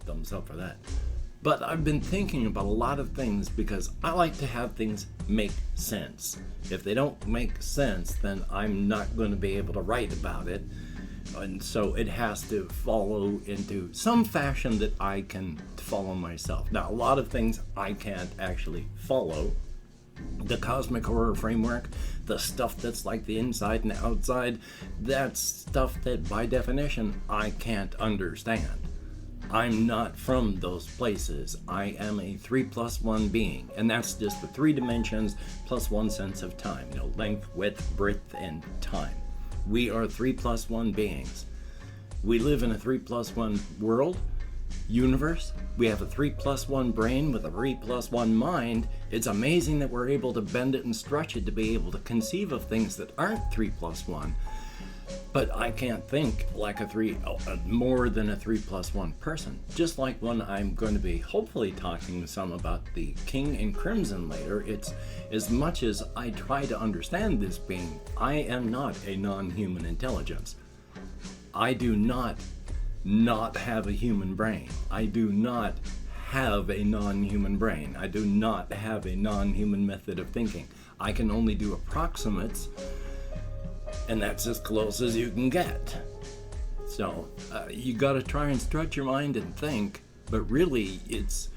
thumbs up for that. But I've been thinking about a lot of things because I like to have things make sense. If they don't make sense, then I'm not going to be able to write about it. And so it has to follow into some fashion that I can follow myself. Now, a lot of things I can't actually follow. The cosmic horror framework, the stuff that's like the inside and outside, that's stuff that by definition I can't understand. I'm not from those places. I am a 3+1 being, and that's just the 3 dimensions plus 1 sense of time, length, width, breadth, and time. We are 3+1 beings. We live in a 3+1 world, universe. We have a 3+1 brain with a 3+1 mind. It's amazing that we're able to bend it and stretch it to be able to conceive of things that aren't 3+1. But I can't think like more than a 3+1 person. Just like when I'm going to be hopefully talking some about the King in Crimson later, it's as much as I try to understand this being, I am not a non-human intelligence. I do not have a human brain. I do not have a non-human brain. I do not have a non-human method of thinking. I can only do approximates, and that's as close as you can get. So you got to try and stretch your mind and think, but really it's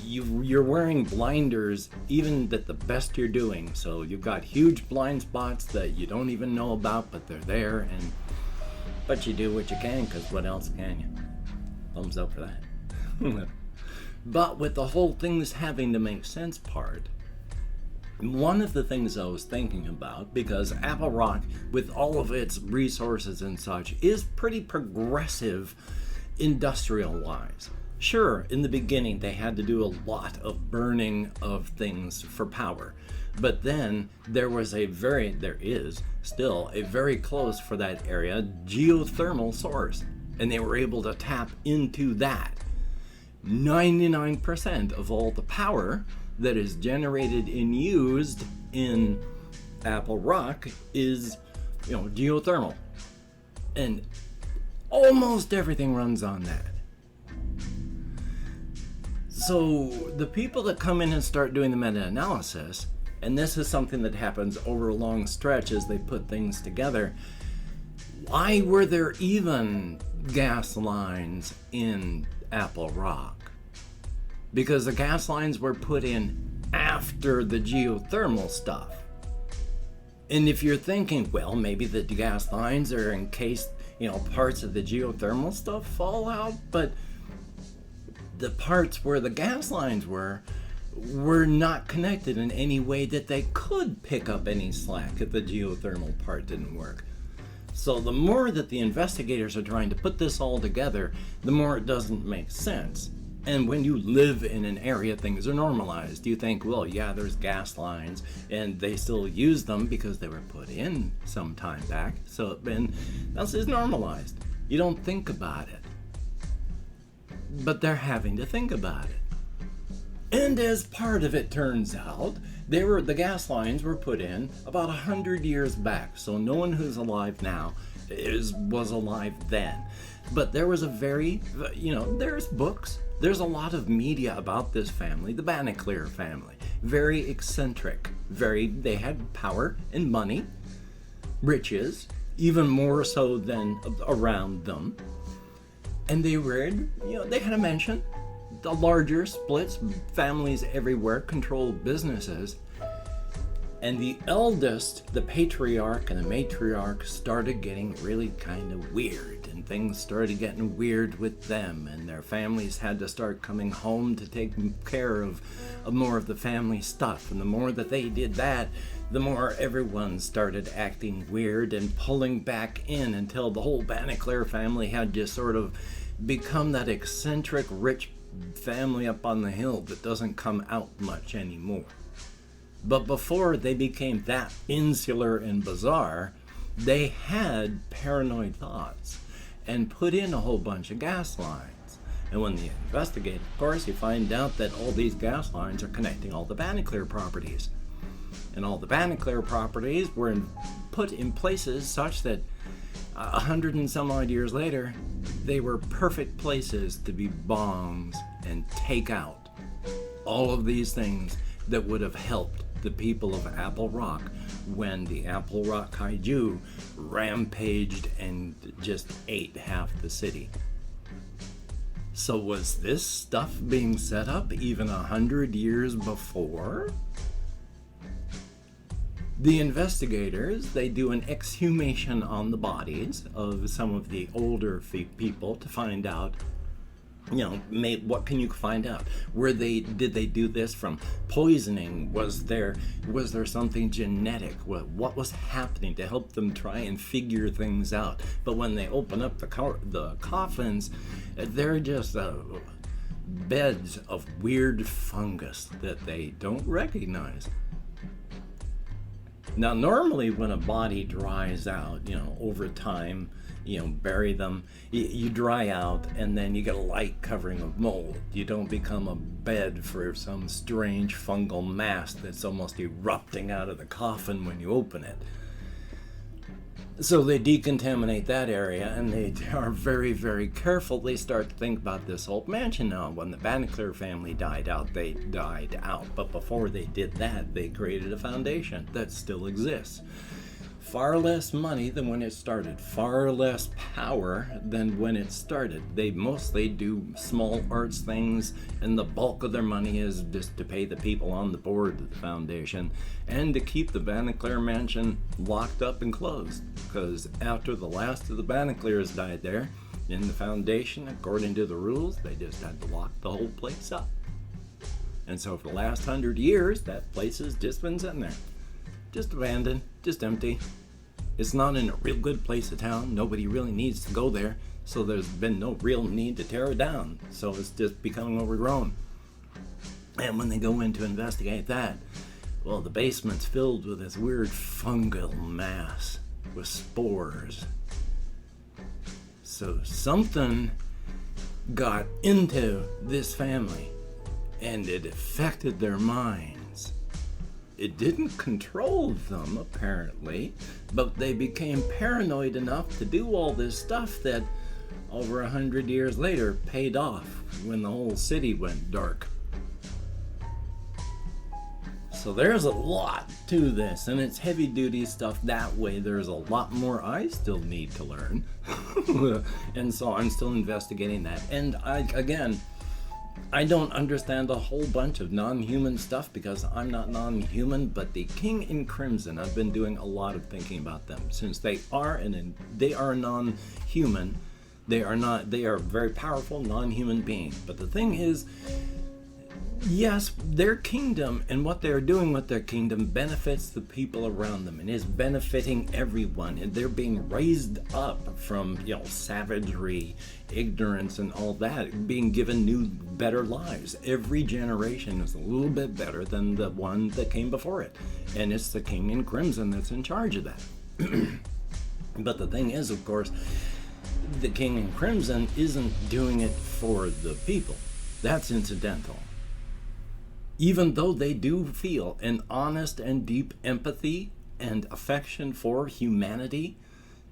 you're wearing blinders even at the best you're doing. So you've got huge blind spots that you don't even know about, but they're there, but you do what you can, because what else can you? Thumbs up for that. But with the whole things having to make sense part, one of the things I was thinking about, because Apple Rock, with all of its resources and such, is pretty progressive industrial-wise. Sure, in the beginning they had to do a lot of burning of things for power, but then there is still a very close for that area geothermal source, and they were able to tap into that. 99% of all the power that is generated and used in Apple Rock is, geothermal. And almost everything runs on that. So the people that come in and start doing the meta-analysis, and this is something that happens over a long stretch as they put things together, why were there even gas lines in Apple Rock? Because the gas lines were put in after the geothermal stuff. And if you're thinking, well, maybe the gas lines are in case, parts of the geothermal stuff fall out, but the parts where the gas lines were not connected in any way that they could pick up any slack if the geothermal part didn't work. So the more that the investigators are trying to put this all together, the more it doesn't make sense. And when you live in an area, things are normalized. You think, well, yeah, there's gas lines, and they still use them because they were put in some time back. So that's just normalized. You don't think about it. But they're having to think about it. And as part of it turns out, the gas lines were put in about 100 years back. So no one who's alive now was alive then. But there was there's books. There's a lot of media about this family, the Banneker family. Very eccentric. They had power and money, riches, even more so than around them. And they had a mansion, the larger splits, families everywhere, controlled businesses. And the eldest, the patriarch and the matriarch, started getting really kind of weird, and things started getting weird with them, and their families had to start coming home to take care of more of the family stuff. And the more that they did that, the more everyone started acting weird and pulling back in, until the whole Banneker family had just sort of become that eccentric rich family up on the hill that doesn't come out much anymore. But before they became that insular and bizarre, they had paranoid thoughts and put in a whole bunch of gas lines. And when they investigate, of course, you find out that all these gas lines are connecting all the Banneker properties. And all the Banneker properties were put in places such that 100 and some odd years later, they were perfect places to be bombs and take out all of these things that would have helped the people of Apple Rock when the Apple Rock kaiju rampaged and just ate half the city. So was this stuff being set up even 100 years before? The investigators, they do an exhumation on the bodies of some of the older people to find out, what can you find out? Did they do this from poisoning? Was there something genetic? What was happening to help them try and figure things out? But when they open up the coffins, they're just beds of weird fungus that they don't recognize. Now, normally when a body dries out, over time, bury them, you dry out, and then you get a light covering of mold. You don't become a bed for some strange fungal mass that's almost erupting out of the coffin when you open it. So they decontaminate that area, and they are very, very careful. They start to think about this whole mansion now. When the Banneker family died out, they died out. But before they did that, they created a foundation that still exists. Far less money than when it started, far less power than when it started. They mostly do small arts things, and the bulk of their money is just to pay the people on the board of the foundation and to keep the Banneker mansion locked up and closed. Because after the last of the Bannekers died there, in the foundation, according to the rules, they just had to lock the whole place up. And so for the last 100 years, that place has just been sitting there. Just abandoned, just empty. It's not in a real good place of town. Nobody really needs to go there, so there's been no real need to tear it down. So it's just becoming overgrown. And when they go in to investigate that, well, the basement's filled with this weird fungal mass with spores. So something got into this family, and it affected their minds. It didn't control them, apparently, but they became paranoid enough to do all this stuff that over 100 years later paid off when the whole city went dark. So there's a lot to this, and it's heavy duty stuff that way. There's a lot more I still need to learn. And so I'm still investigating that. And I don't understand a whole bunch of non-human stuff because I'm not non-human, but the King in Crimson, I've been doing a lot of thinking about them since they are non-human. They are very powerful non-human beings. But the thing is, yes, their kingdom and what they're doing with their kingdom benefits the people around them and is benefiting everyone. And they're being raised up from, savagery, ignorance, and all that, being given new, better lives. Every generation is a little bit better than the one that came before it. And it's the King in Crimson that's in charge of that. But the thing is, of course, the King in Crimson isn't doing it for the people. That's incidental. Even though they do feel an honest and deep empathy and affection for humanity,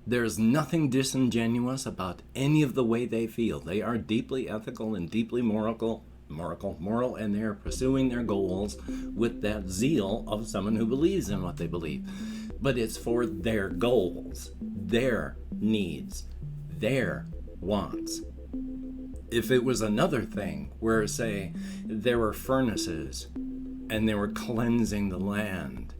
there's nothing disingenuous about any of the way they feel. They are deeply ethical and deeply moral, and they're pursuing their goals with that zeal of someone who believes in what they believe. But it's for their goals, their needs, their wants. If it was another thing where, say, there were furnaces and they were cleansing the land,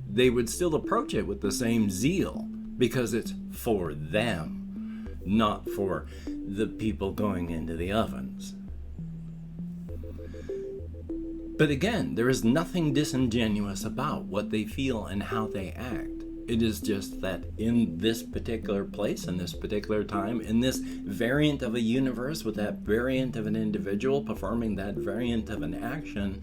they would still approach it with the same zeal because it's for them, not for the people going into the ovens. But again, there is nothing disingenuous about what they feel and how they act. It is just that in this particular place, in this particular time, in this variant of a universe with that variant of an individual performing that variant of an action,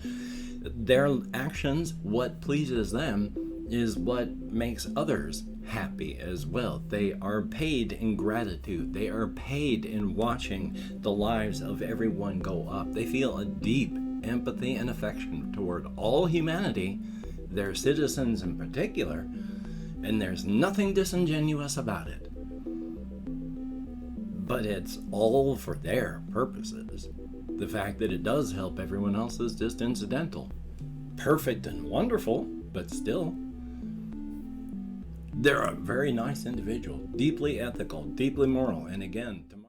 their actions, what pleases them, is what makes others happy as well. They are paid in gratitude. They are paid in watching the lives of everyone go up. They feel a deep empathy and affection toward all humanity, their citizens in particular, and there's nothing disingenuous about it. but it's all for their purposes. The fact that it does help everyone else is just incidental. Perfect and wonderful, but still. They're a very nice individual, deeply ethical, deeply moral, and again,